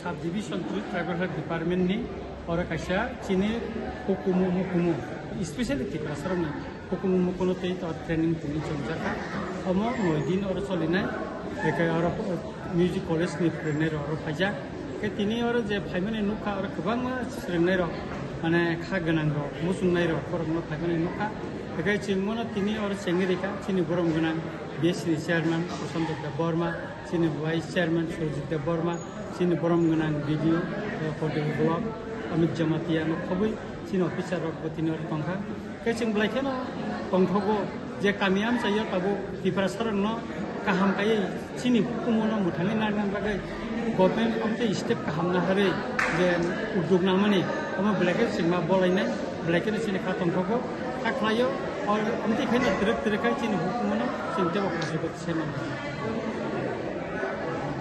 Sub Division 2 Tribal Health Department ni orang kaya cini hukumu especially di pasar ni hukumu kono teh itu training puni jangka omo noidin orang solinai mereka orang music college ni trainer orang kaya ke tini orang je payment nuka orang kebang trainer mana kaganang musuh nairo orang mana payment nuka mereka cini mana tini orang cengerika cini borong ganang BSC chairman Prasanto Deborma cini vice chairman Sojit Deborma cini borong ganang video for the blog Amit Jamatia no khabui cini officer rok tini orang tongkha ke cing belai no tongthogo je kamiam saya tabu di prasarang no kaham kaya cini hukumono muthani nanan bagai government amte step kaham na hare je udug namani ama belai ke cing ma bolai nai belai ke cini ka tongthogo kaklayo और अमती खेल तिरक तिरकाई चीन हुकुमनो चिंता वो किसी को सेना